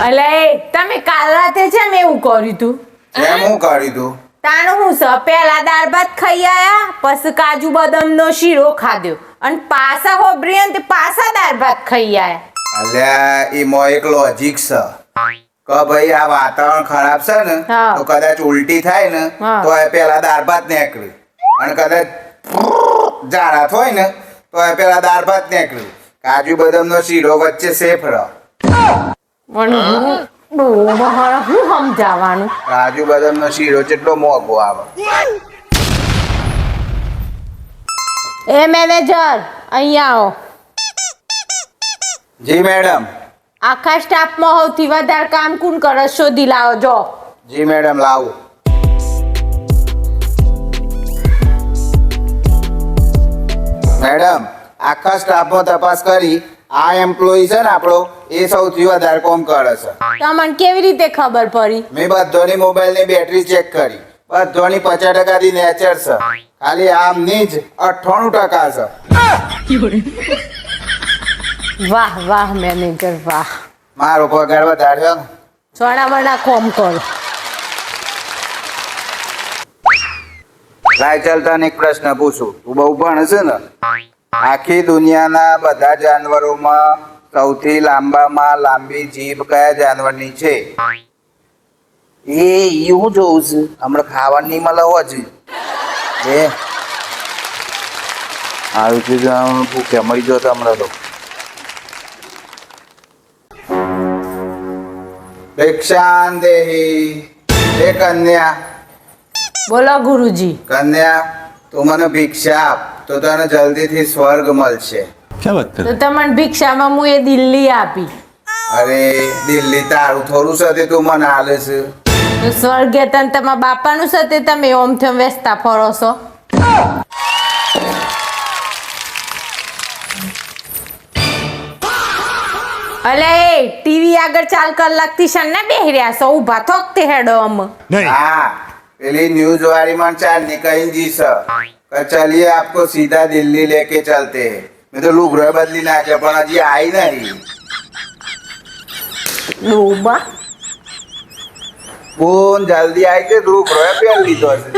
અલે તમે કાલ રાતે છે મેં એવું કર્યું તું એમ હું કરી દઉં? તાણું હું સ પેલા દાળ ભાત ખાઈ આયા પછી કાજુ બદામનો શીરો ખાધ્યો અને પાછા હોબરી અને પાછા દાળ ભાત ખાઈ આયા અલ્યા એમાં એક લોજિક છે કે ભાઈ આ વાતાવરણ ખરાબ છે ને હા. તો કદાચ ઉલટી થાય ને હા. તો એ પેલા દાળ ભાત નીકળ્યું અને કદાચ ઝાડા થાય ને તો એ પેલા દાળ ભાત નીકળ્યું કાજુ બદામનો શીરો વચ્ચે સેફ રહે. પણ હું સમજાવવાનું કાજુ બદામનો શીરો કેટલો મોંઘો આવે. એ મેનેજર અહીંયા આવો જી મેડમ. આખા સ્ટાફમાં સૌથી વધારે કામ કોણ કરે શોધી લાવો જો જી મેડમ લાવું. મેડમ આખા સ્ટાફમાં તપાસ કરી આ એમ્પ્લોયી છે ને આપણો એ સૌથી વધારે કામ કરે છે. તમને કેવી રીતે ખબર પડી મેં બધાની મોબાઈલની બેટરી ચેક કરી બધાની 50% થી નેચર છે ખાલી આમની જ 98% છે. વાહ વાહ મેનેજર વાહ મારો પગાર વધાર્યો ને. સોના બના કોમ કરો લાય ચાલ તને એક પ્રશ્ન પૂછું તું બહુ ભણે છે ને આખી દુનિયાના બધા જાનવરોમાં સૌથી લાંબામાં લાંબી જીભ કયા જાનવરની છે? એ એવું જોઉં છું હમણાં ખાવાની મળે હોજી એ સારું છે ભૂખ્યા મળી જો હમણાં તો. ભિક્ષાન દેહી એ કન્યા. બોલો ગુરુજી કન્યા તું મને ભિક્ષા આપ તો તને જલ્દીથી સ્વર્ગ મળશે. क्या बात कर તો તમને ભિક્ષામાં હું એ દિલ્હી આપી અરે દિલ્હી તારું થોડું છે તે તું મને હાલે છે. તો સ્વર્ગે તને તમારા બાપાનું છે તે તમે ઓમ થમ વેચતા ફરો છો અલે ટીવી આગળ 4 કલાકથી શને બેહી રહ્યા છો ઊભા થોકતે હેડો અમ नहीं હા પેલી ન્યૂઝ વાળી માં ચાર निकल जी सर कि चलिए आपको सीधा दिल्ली लेके चलते हैं. मैं तो लुगड़ो बदली नाखे पण हજી आई नहीं. ડોબા બોન જલ્દી આવી કે લુગડો પહેરી લીધો છે.